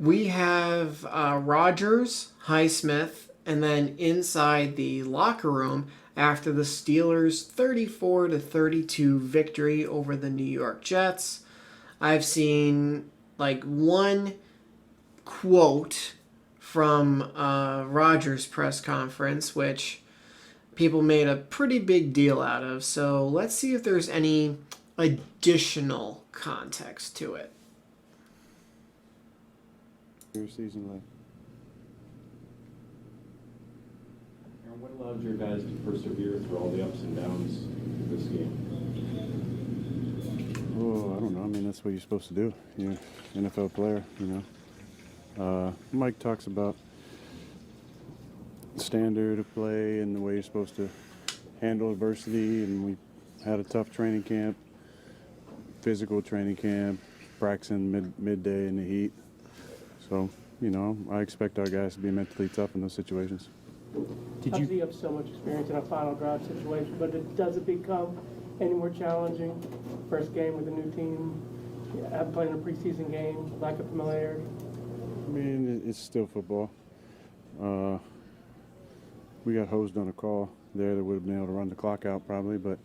We have Rogers, Highsmith, and then inside the locker room after the Steelers' 34-32 victory over the New York Jets. I've seen like one quote from Rogers' press conference, which people made a pretty big deal out of. So let's see if there's any additional context to it. Your season left. And what allowed your guys to persevere through all the ups and downs of this game? Oh, I don't know. I mean, that's what you're supposed to do. You're an NFL player, you know. Mike talks about standard of play and the way you're supposed to handle adversity, and we had a tough training camp, physical training camp, practicing midday in the heat. So, you know, I expect our guys to be mentally tough in those situations. Obviously, you have so much experience in a final drive situation, but does it become any more challenging? First game with a new team, haven't played in a preseason game, lack of familiarity. I mean, it's still football. We got hosed on a call there that would have been able to run the clock out probably, but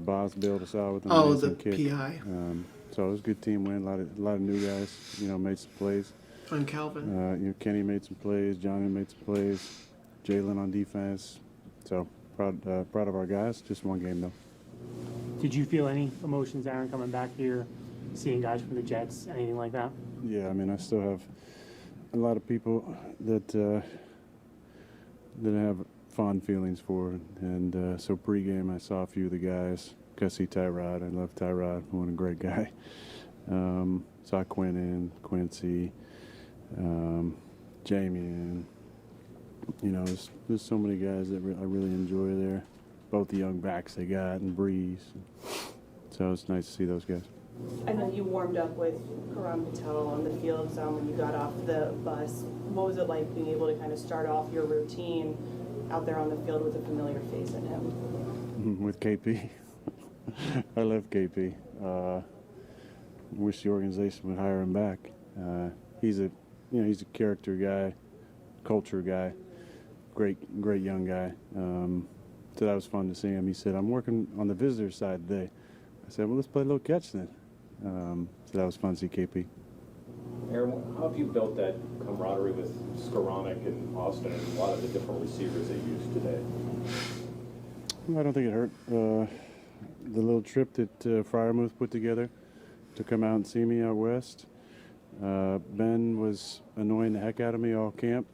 Boz bailed us out with an amazing kick. PI So it was a good team win. A lot of new guys, you know, made some plays. on Calvin. You know, Kenny made some plays. Johnny made some plays. Jalen on defense. So proud of our guys. Just one game though. Did you feel any emotions, Aaron, coming back here, seeing guys from the Jets, anything like that? Yeah, I mean, I still have a lot of people that I have fond feelings for, and so pregame I saw a few of the guys. Got to see Tyrod. I love Tyrod. What a great guy. Saw Quinn, Quincy, Jamie, you know, there's so many guys that I really enjoy there. Both the young backs they got and Breeze. So it's nice to see those guys. I know you warmed up with Karan Patel on the field some when you got off the bus. What was it like being able to kind of start off your routine out there on the field with a familiar face in him? With KP. I love KP. Wish the organization would hire him back. He's a character guy, culture guy, great young guy. So that was fun to see him. He said, "I'm working on the visitor side today." I said, "Well, let's play a little catch then." So that was fun to see KP. Aaron, how have you built that camaraderie with Skoranek and Austin and a lot of the different receivers they use today? I don't think it hurt. The little trip that Fryermuth put together to come out and see me out west. Ben was annoying the heck out of me all camp,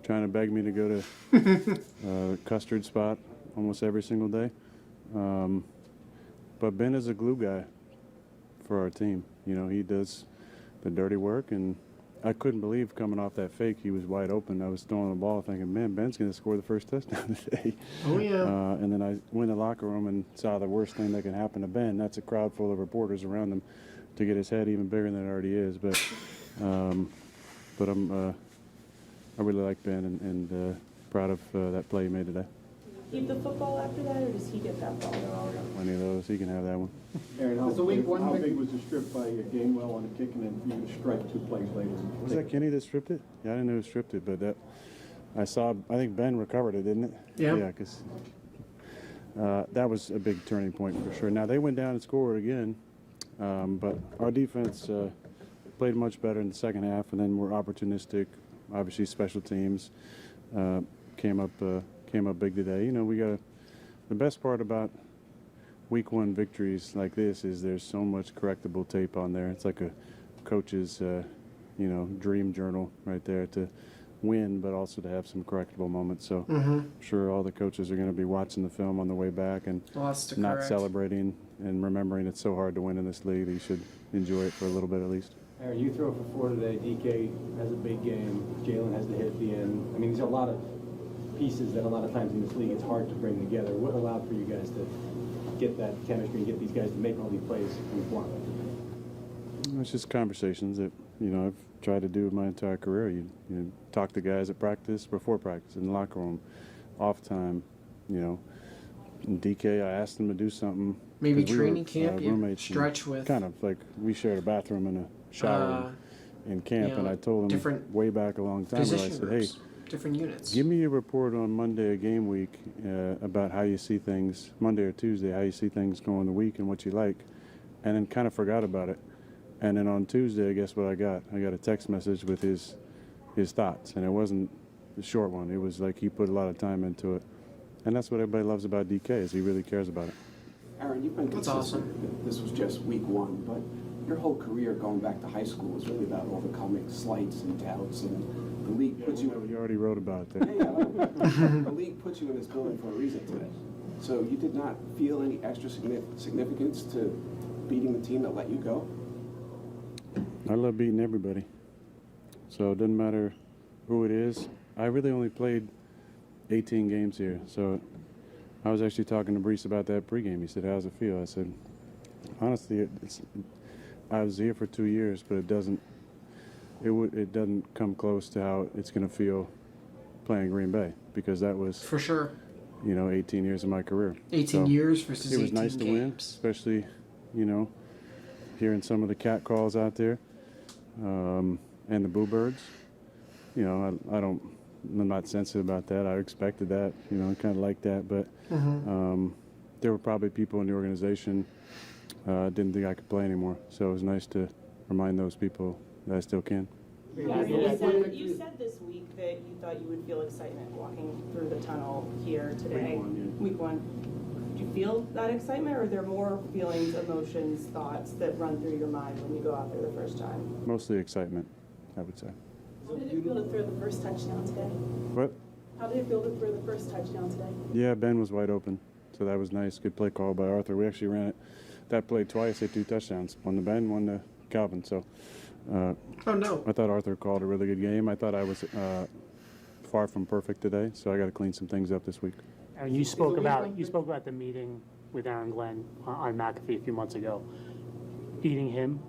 trying to beg me to go to Custard spot almost every single day. But Ben is a glue guy for our team. You know, he does the dirty work, and I couldn't believe coming off that fake, he was wide open. I was throwing the ball thinking, man, Ben's going to score the first touchdown today. Oh, yeah. And then I went in the locker room and saw the worst thing that can happen to Ben. That's a crowd full of reporters around him to get his head even bigger than it already is. But I really like Ben and proud of that play he made today. Keep the football after that, or does he get that ball? Oh, I got plenty of those. He can have that one. Aaron, how big was the strip by Gainwell on the kick, and then you strike 2 plays later? Was that Kenny that stripped it? Yeah, I didn't know who stripped it, but that I think Ben recovered it, didn't it? Yeah. Yeah, because that was a big turning point for sure. Now, they went down and scored again, but our defense played much better in the second half, and then we're opportunistic. Obviously, special teams came up big today. You know, the best part about week 1 victories like this is there's so much correctable tape on there. It's like a coach's, dream journal right there to win, but also to have some correctable moments. So I'm sure all the coaches are going to be watching the film on the way back and Lots to not correct. celebrating and remembering it's so hard to win in this league that you should enjoy it for a little bit at least. Aaron, you throw for 4 today. DK has a big game. Jalen has the hit at the end. I mean, these are a lot of pieces that a lot of times in this league it's hard to bring together. What allowed for you guys to get that chemistry and get these guys to make all these plays in the form? It's just conversations that, you know, I've tried to do my entire career. You talk to guys at practice, before practice, in the locker room, off time, you know. In DK, I asked him to do something. Maybe 'cause we were, training camp, you roommates, stretch with. Kind of like we shared a bathroom and a shower. in camp, You know, and I told him different way back a long time ago, I position said, hey, groups, different units. give me a report on Monday of game week about how you see things, Monday or Tuesday, how you see things going the week and what you like. And then kind of forgot about it. And then on Tuesday, guess what I got? I got a text message with his thoughts. And it wasn't a short one. It was like he put a lot of time into it. And that's what everybody loves about DK is he really cares about it. Aaron, you've been That's consistent. awesome. This was just week one, but your whole career going back to high school was really about overcoming slights and doubts, and the league puts you. You already wrote about it there. The league puts you in this building for a reason today. So you did not feel any extra significance to beating the team that let you go? I love beating everybody. So it doesn't matter who it is. I really only played 18 games here. So I was actually talking to Brees about that pregame. He said, how's it feel? I said, honestly, I was here for 2 years, but it doesn't come close to how it's going to feel playing Green Bay, because that was, For sure. 18 years of my career. 18 So years versus it 18 was nice to win, games. especially, hearing some of the cat calls out there, and the boo birds. I'm not sensitive about that. I expected that, I kind of like that, but there were probably people in the organization didn't think I could play anymore. So it was nice to remind those people that I still can. You said this week that you thought you would feel excitement walking through the tunnel here today. Week one. Did you feel that excitement, or are there more feelings, emotions, thoughts that run through your mind when you go out there the first time? Mostly excitement, I would say. How did it feel to throw the first touchdown today? What? How did it feel to throw the first touchdown today? Yeah, Ben was wide open, so that was nice. Good play call by Arthur. We actually ran that play twice, hit 2 touchdowns. One to Ben, one to Calvin. So Oh, no. I thought Arthur called a really good game. I thought I was far from perfect today, so I got to clean some things up this week. And you spoke about the meeting with Aaron Glenn on McAfee a few months ago. Beating him,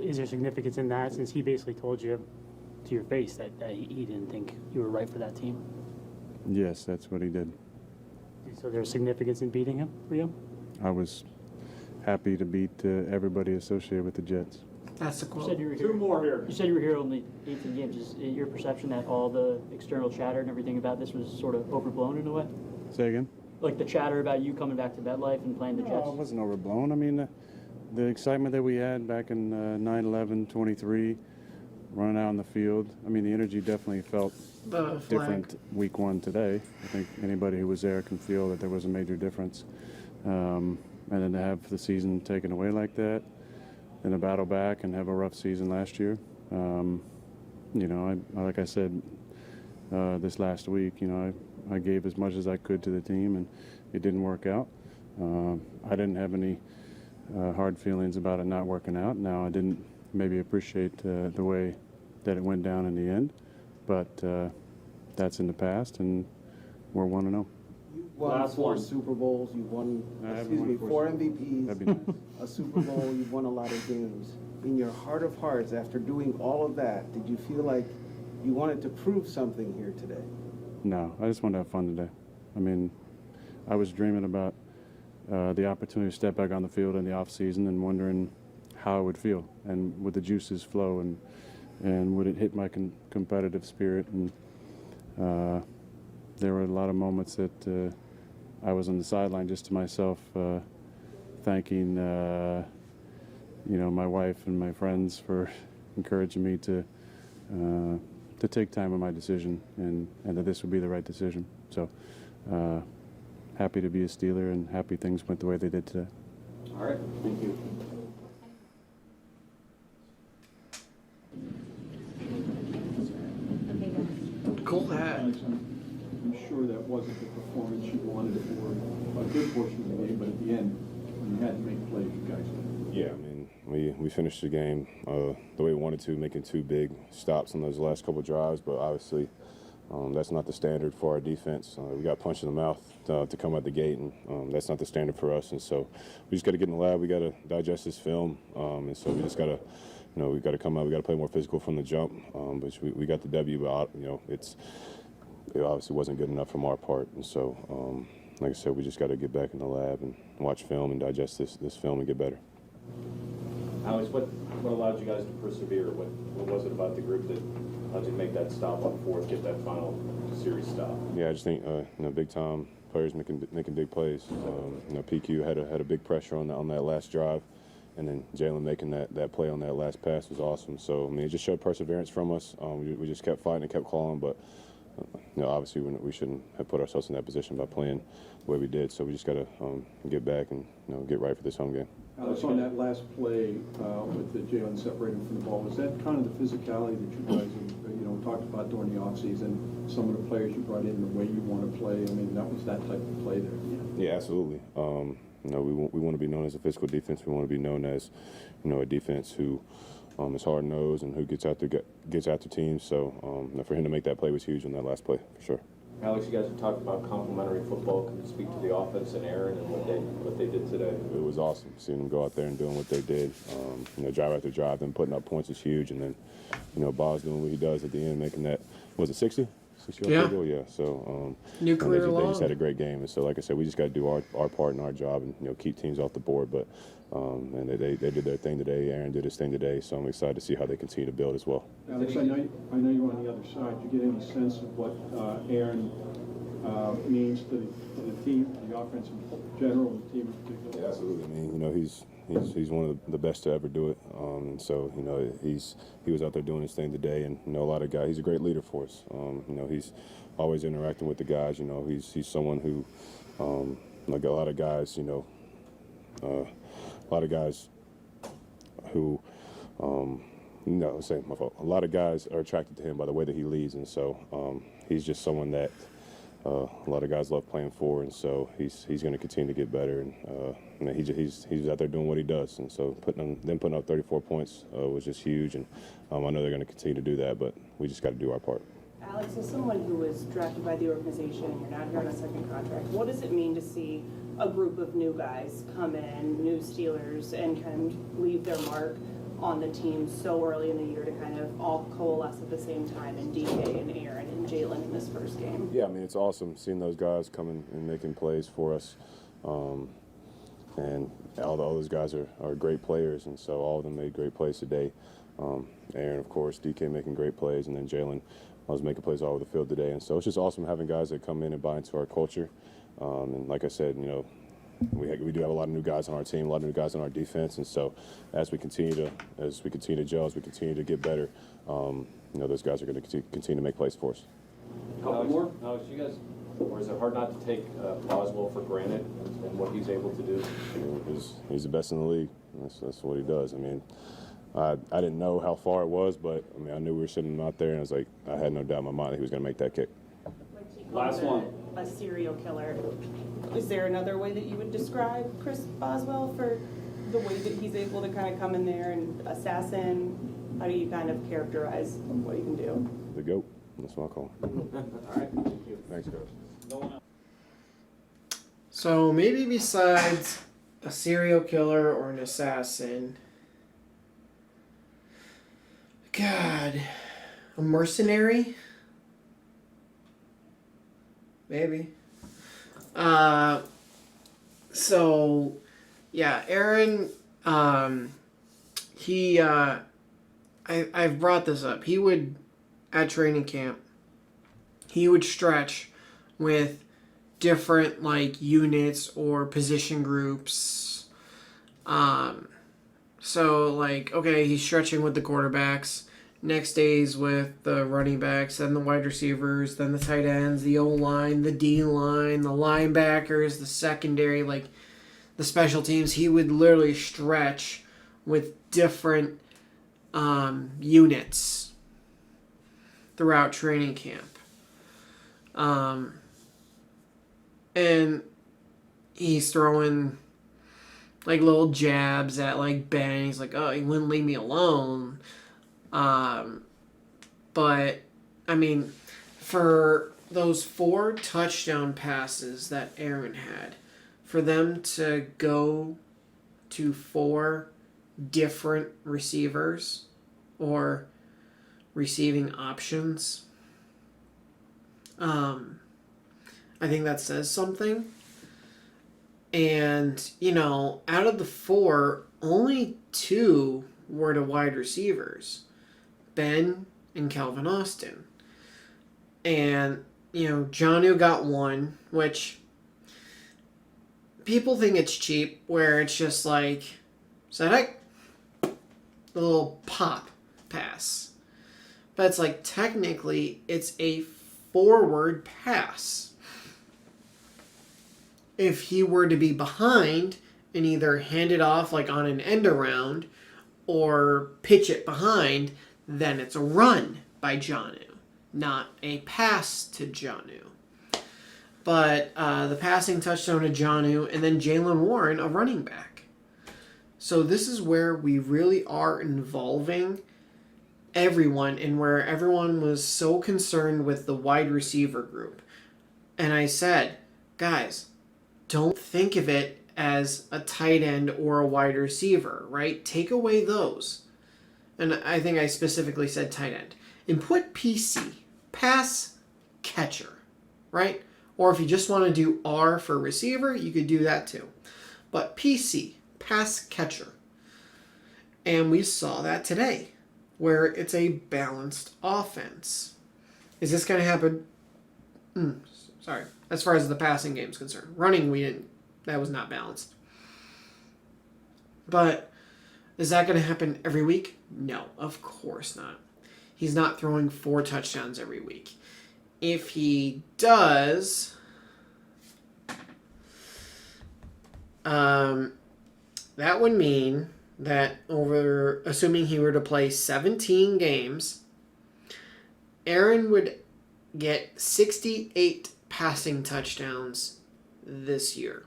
is there significance in that, since he basically told you to your face that he didn't think you were right for that team? Yes, that's what he did. So there's significance in beating him for you? I was happy to beat everybody associated with the Jets. That's the You quote. said you were here. Two more here. You said you were here only 18 games. Is it your perception that all the external chatter and everything about this was sort of overblown in a way? Say again? Like the chatter about you coming back to MetLife and playing the Jets? No, it wasn't overblown. I mean, the excitement that we had back in 9/11/23, running out on the field, I mean, the energy definitely felt The flag. different week one today. I think anybody who was there can feel that there was a major difference. And then to have the season taken away like that, and a battle back and have a rough season last year. Like I said this last week, I gave as much as I could to the team, and it didn't work out. I didn't have any hard feelings about it not working out. Now, I didn't maybe appreciate the way that it went down in the end, but that's in the past, and we're 1-0. You've won Last 4 one. Super Bowls, you've won, I haven't excuse won me, 4 4 Super Bowls. MVPs, That'd be nice. a Super Bowl, you've won a lot of games. In your heart of hearts, after doing all of that, did you feel like you wanted to prove something here today? No, I just wanted to have fun today. I mean, I was dreaming about the opportunity to step back on the field in the off season and wondering how I would feel, and would the juices flow, and would it hit my competitive spirit. And there were a lot of moments that I was on the sideline just to myself, thanking my wife and my friends for encouraging me to take time on my decision, and that this would be the right decision. So happy to be a Steeler, and happy things went the way they did today. All right, thank you. Cole had. I'm sure that wasn't the performance you wanted for a good portion of the game, but at the end, when you had to make plays, you guys did. Yeah, I mean, we finished the game the way we wanted to, making 2 big stops on those last couple drives, but obviously that's not the standard for our defense. We got punched in the mouth to come out the gate, and that's not the standard for us. And so we just got to get in the lab. We got to digest this film, and so we just got to, we got to come out. We got to play more physical from the jump. But we got the W, but it obviously wasn't good enough from our part. And so, like I said, we just got to get back in the lab and watch film and digest this film and get better. Alex, what allowed you guys to persevere? What was it about the group that allowed you to make that stop on fourth, get that final series stop? Yeah, I just think big time players making big plays. PQ had a big pressure on that last drive, and then Jalen making that play on that last pass was awesome. So I mean, it just showed perseverance from us. We just kept fighting and kept clawing, but obviously we shouldn't have put ourselves in that position by playing the way we did. So we just got to get back and get right for this home game. Alex, on that last play with the Jalen separating from the ball, was that kind of the physicality that you guys talked about during the offseason? Some of the players you brought in, the way you want to play. I mean, that was that type of play there. Yeah, absolutely. We want to be known as a physical defense. We want to be known as a defense who is hard nosed and who gets after teams. So for him to make that play was huge on that last play for sure. Alex, you guys have talked about complementary football. Can you speak to the offense and Aaron and what they did today? It was awesome seeing them go out there and doing what they did. Drive after drive, them putting up points is huge, and then Bob's doing what he does at the end, making that, was it 60? 60 Yeah. field goal? Yeah. So New career they long. just had a great game, and so like I said, we just got to do our part and our job, and keep teams off the board. But and they did their thing today. Aaron did his thing today, so I'm excited to see how they continue to build as well. Alex, I know you're on the other side. Do you get any sense of what Aaron means to the team, the offense in general, and the team in particular? Yeah, absolutely. I mean, he's one of the best to ever do it. And so he was out there doing his thing today, and a lot of guys. He's a great leader for us. He's always interacting with the guys. He's someone who, like a lot of guys, a lot of guys who, my fault. A lot of guys are attracted to him by the way that he leads, and so he's just someone that a lot of guys love playing for, and so he's going to continue to get better. And he's out there doing what he does, and so putting up 34 points was just huge. And I know they're going to continue to do that, but we just got to do our part. Alex, as someone who was drafted by the organization, you're not here on a second contract, what does it mean to see a group of new guys come in, new Steelers, and kind of leave their mark on the team so early in the year to kind of all coalesce at the same time, and DK and Aaron and Jalen in this first game? Yeah, I mean, it's awesome seeing those guys coming and making plays for us. And all those guys are great players, and so all of them made great plays today. Aaron, of course, DK making great plays, and then Jalen was making plays all over the field today. And so it's just awesome having guys that come in and buy into our culture. And like I said, we do have a lot of new guys on our team, a lot of new guys on our defense, and so as we continue to gel, as we continue to get better, those guys are going to continue to make plays for us. Alex, you guys, or is it hard not to take Boswell for granted and what he's able to do? He's the best in the league. That's what he does. I mean, I didn't know how far it was, but I mean, I knew we were sitting him out there, and I was like, I had no doubt in my mind that he was going to make that kick. Last one. A serial killer. Is there another way that you would describe Chris Boswell for the way that he's able to kind of come in there and assassin? How do you kind of characterize what he can do? The GOAT. That's what I call him. All right. Thank you. Thanks, Coach. No one else. So maybe besides a serial killer or an assassin, God, a mercenary? Maybe. So yeah, Aaron, I've brought this up. He would, at training camp, he would stretch with different units or position groups. So okay, he's stretching with the quarterbacks. Next days with the running backs, then the wide receivers, then the tight ends, the O-line, the D-line, the linebackers, the secondary, the special teams. He would literally stretch with different units throughout training camp. And he's throwing little jabs at Ben. He's like, oh, he wouldn't leave me alone. But I mean, for those 4 touchdown passes that Aaron had, for them to go to 4 different receivers or receiving options, I think that says something. And, you know, out of the 4, only 2 were to wide receivers, Ben and Calvin Austin. And, you know, Jonnu got 1, which people think it's cheap, where it's just like, Zedek, the little pop pass. But it's like, technically, it's a forward pass. If he were to be behind and either hand it off like on an end around or pitch it behind, then it's a run by Jonnu, not a pass to Jonnu. But the passing touchdown to Jonnu, and then Jalen Warren, a running back. So this is where we really are involving everyone, and where everyone was so concerned with the wide receiver group. And I said, guys, don't think of it as a tight end or a wide receiver, right? Take away those. And I think I specifically said tight end. And put PC, pass catcher, right? Or if you just want to do R for receiver, you could do that too. But PC, pass catcher. And we saw that today, where it's a balanced offense. Is this going to happen? Sorry. As far as the passing game is concerned. Running, that was not balanced. But is that going to happen every week? No, of course not. He's not throwing 4 touchdowns every week. If he does, that would mean that assuming he were to play 17 games, Aaron would get 68 passing touchdowns this year.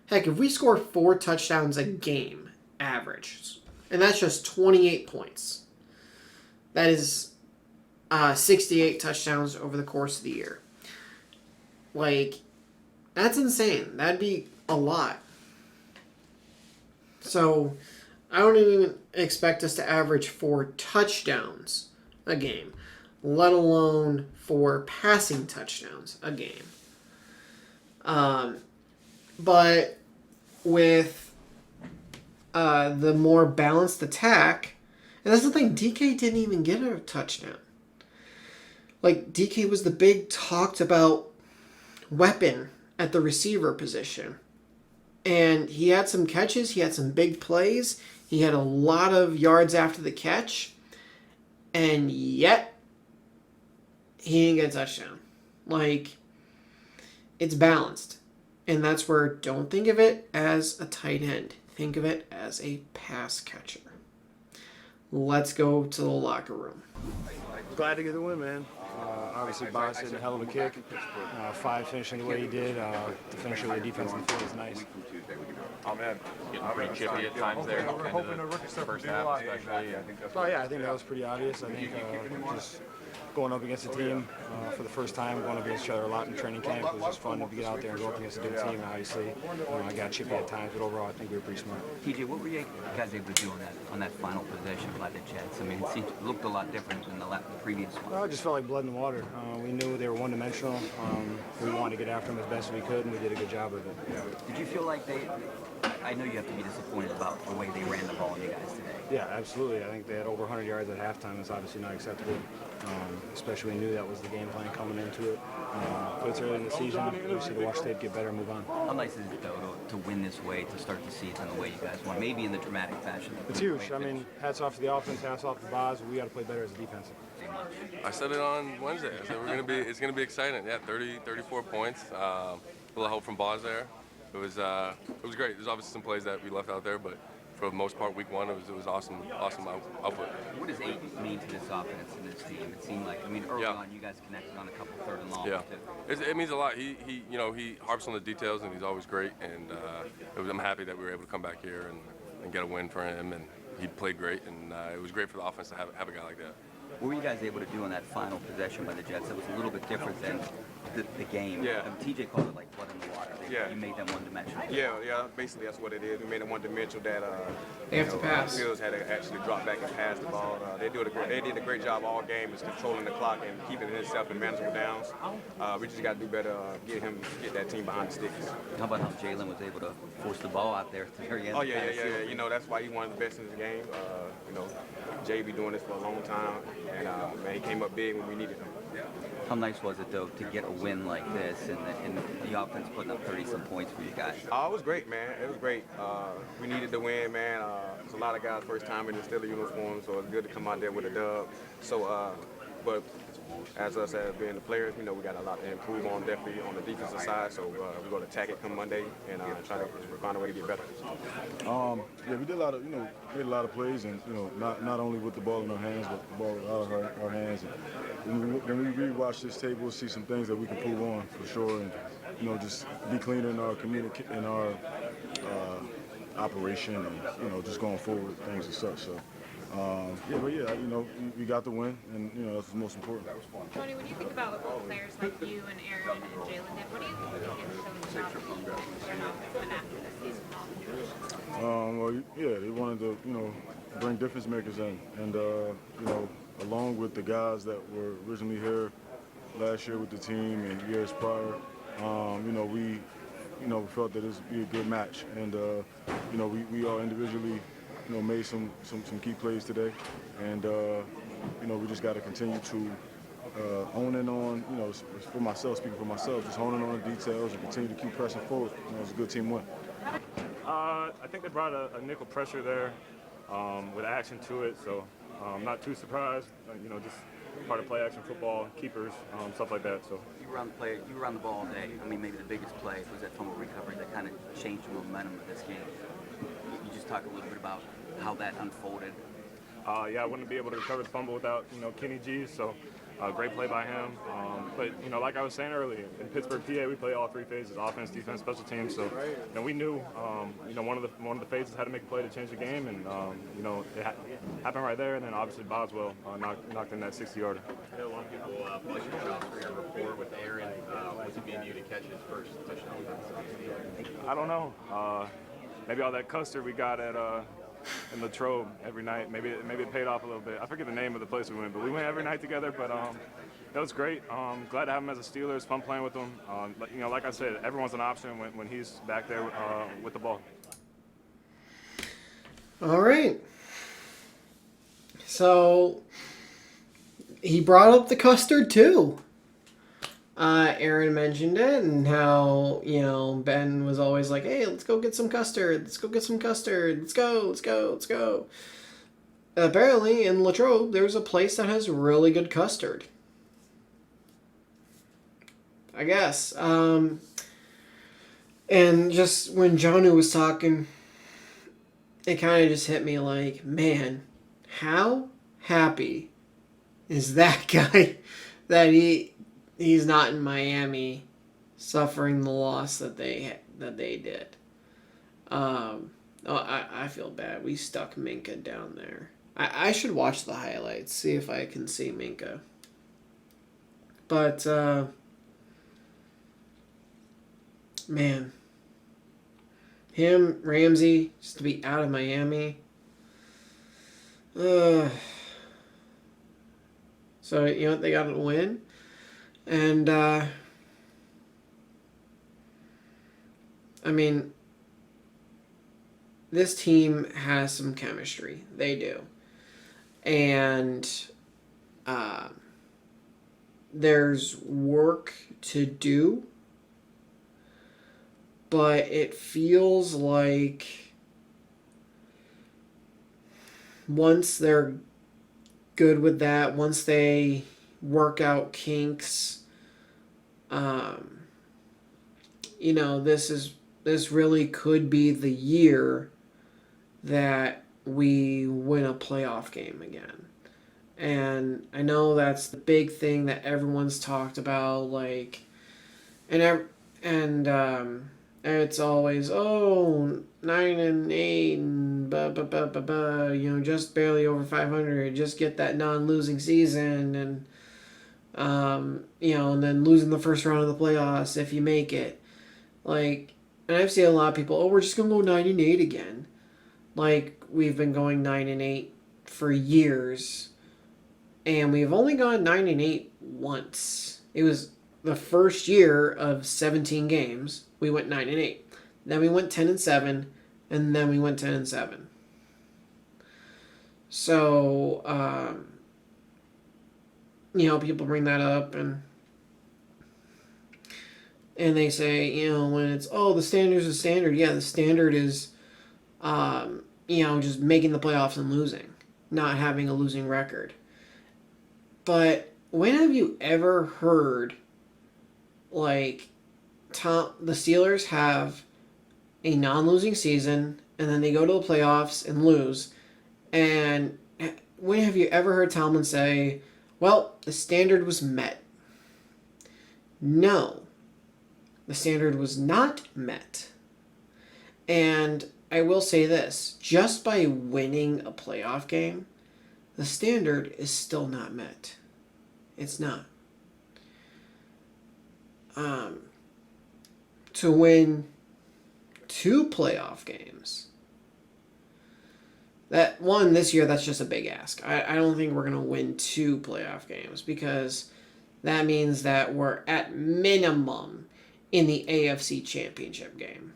Heck, if we score 4 touchdowns a game, average, and that's just 28 points, that is 68 touchdowns over the course of the year. Like, that's insane. That'd be a lot. So, I don't even expect us to average 4 touchdowns a game, let alone 4 passing touchdowns a game. But with the more balanced attack, and that's the thing, DK didn't even get a touchdown. Like, DK was the big talked about weapon at the receiver position. And he had some catches, he had some big plays, he had a lot of yards after the catch, and yet he didn't get a touchdown. Like, it's balanced. And that's where, don't think of it as a tight end. Think of it as a pass catcher. Let's go to the locker room. Glad to get the win, man. Obviously, Boss hit a hell of a kick. 5 finishing the way he did. To finish it with the defense on the field is nice. Oh, man. Getting pretty chippy at times there. We're hoping to rookie stuff first half, especially. Oh, yeah, I think that was pretty obvious. I think just going up against a team for the first time, going up against each other a lot in training camp. It was just fun to get out there and go up against a good team. Obviously, I got chippy at times, but overall, I think we were pretty smart. TJ, what were you guys able to do on that final possession by the Jets? I mean, it looked a lot different than the previous one. Well, it just felt like blood in the water. We knew they were one-dimensional. We wanted to get after them as best we could, and we did a good job of it. Did you feel like I know you have to be disappointed about the way they ran the ball on you guys today. Yeah, absolutely. I think they had over 100 yards at halftime. That's obviously not acceptable, especially we knew that was the game plan coming into it. But it's early in the season. We just need to watch tape, get better, and move on. How nice is it, though, to win this way, to start the season the way you guys won, maybe in the dramatic fashion? It's huge. I mean, hats off to the offense, hats off to Boz. We got to play better as a defense. I said it on Wednesday. I said it's gonna be exciting. Yeah, 34 points. A little help from Boz there. It was great. There's obviously some plays that we left out there, but for the most part, week 1, it was awesome output. What does Ayton mean to this offense and this team? It seemed like, I mean, early on, you guys connected on a couple third and long. Yeah, it means a lot. He harps on the details, and he's always great. And I'm happy that we were able to come back here and get a win for him. And he played great, and it was great for the offense to have a guy like that. What were you guys able to do on that final possession by the Jets? It was a little bit different than the game. Yeah. TJ called it like blood in the water. Yeah. You made them one-dimensional. Yeah, basically that's what it is. We made it one-dimensional that They have to pass. Fields had to actually drop back and pass the ball. They did a great job all game, is controlling the clock and keeping himself in manageable downs. We just got to do better, get that team behind the sticks. How about how Jalen was able to force the ball out there at the very end? Oh yeah. You know, that's why he's one of the best in the game. You know, Jay be doing this for a long time, and man, he came up big when we needed him. How nice was it though to get a win like this and the offense putting up 30-some points for you guys? Oh, it was great, man. It was great. We needed to win, man. There's a lot of guys first time in the Steelers uniform, so it's good to come out there with a dub. So, but as us as being the players, you know, we got a lot to improve on definitely on the defensive side. So we're going to attack it come Monday and try to find a way to get better. Yeah, we did a lot of, made a lot of plays, and not only with the ball in our hands, but the ball out of our hands. And when we rewatch this tape, we'll see some things that we can improve on for sure, and just be cleaner in our in our operation, and just going forward things and such. So. We got the win, and that's the most important. Tony, when you think about what players like you and Aaron and Jalen did, what do you think you can show them after they wanted to, bring difference makers in, and along with the guys that were originally here last year with the team and years prior, we felt that it would be a good match, and we all individually. Made some key plays today, and we just got to continue to hone in on, for myself, speaking for myself, just honing on the details and continue to keep pressing forward. It's a good team win. I think they brought a nickel pressure there with action to it, so I'm not too surprised. Just part of play action football, keepers, stuff like that. So you were on the ball all day. I mean, maybe the biggest play was that fumble recovery that kind of changed the momentum of this game. You just talk a little bit about how that unfolded. I wouldn't be able to recover the fumble without, Kenny G, so great play by him. But, like I was saying earlier, in Pittsburgh, PA, we play all three phases, offense, defense, special teams. So, we knew, one of the phases had to make a play to change the game, and, it happened right there. And then obviously Boswell knocked in that 60-yarder. I know a lot of people like you shot for your rapport with Aaron. Was it being you to catch his first touchdown? I don't know. Maybe all that custard we got at in Latrobe every night. Maybe it paid off a little bit. I forget the name of the place we went, but we went every night together. But that was great. Glad to have him as a Steeler. It's fun playing with him. Like I said, everyone's an option when he's back there with the ball. All right. So he brought up the custard too. Aaron mentioned it, and how, Ben was always like, hey, let's go get some custard. Let's go get some custard. Let's go. Apparently, in Latrobe, there's a place that has really good custard. I guess. And just when Jonnu was talking, it kind of just hit me like, man, how happy is that guy that he's not in Miami suffering the loss that they did. I feel bad. We stuck Minka down there. I should watch the highlights, see if I can see Minka. But, man. Him, Ramsey, just to be out of Miami. So, they got to win. And, this team has some chemistry. They do. And there's work to do. But it feels like once they're good with that, once they work out kinks, this really could be the year that we win a playoff game again. And I know that's the big thing that everyone's talked about, and it's always 9-8 and just barely over 500, just get that non-losing season, and and then losing the first round of the playoffs if you make it. Like, and I've seen a lot of people, oh, we're just gonna go 9-8 again. Like, we've been going 9-8 for years, and we've only gone 9-8 once. It was the first year of 17 games. We went 9-8. Then we went 10-7, and then we went 10-7. So, people bring that up, and they say, when it's, oh, the standard's a standard. Yeah, the standard is, just making the playoffs and losing, not having a losing record. But when have you ever heard, like, the Steelers have a non-losing season, and then they go to the playoffs and lose? And when have you ever heard Tomlin say, well, the standard was met? No. The standard was not met. And I will say this, just by winning a playoff game, the standard is still not met. It's not. To win 2 playoff games, that one this year, that's just a big ask. I don't think we're going to win 2 playoff games, because that means that we're at minimum in the AFC Championship game.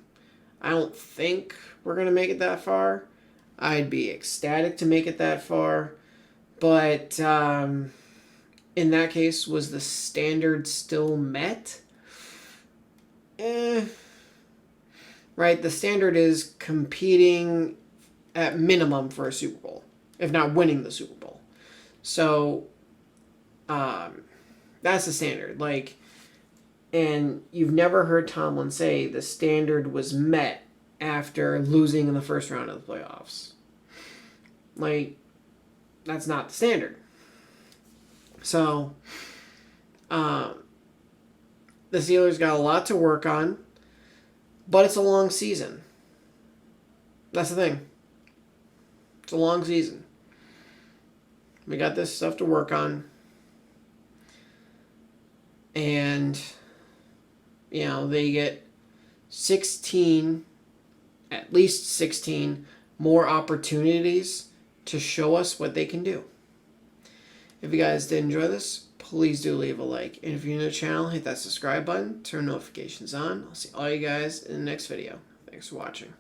I don't think we're going to make it that far. I'd be ecstatic to make it that far. But in that case, was the standard still met? Right, the standard is competing at minimum for a Super Bowl, if not winning the Super Bowl. So, that's the standard. Like, and you've never heard Tomlin say the standard was met after losing in the first round of the playoffs. Like, that's not the standard. So, the Steelers got a lot to work on, but it's a long season. That's the thing. It's a long season. We got this stuff to work on. And, they get 16, at least 16 more opportunities to show us what they can do. If you guys did enjoy this, please do leave a like. And if you're new to the channel, hit that subscribe button, turn notifications on. I'll see all you guys in the next video. Thanks for watching.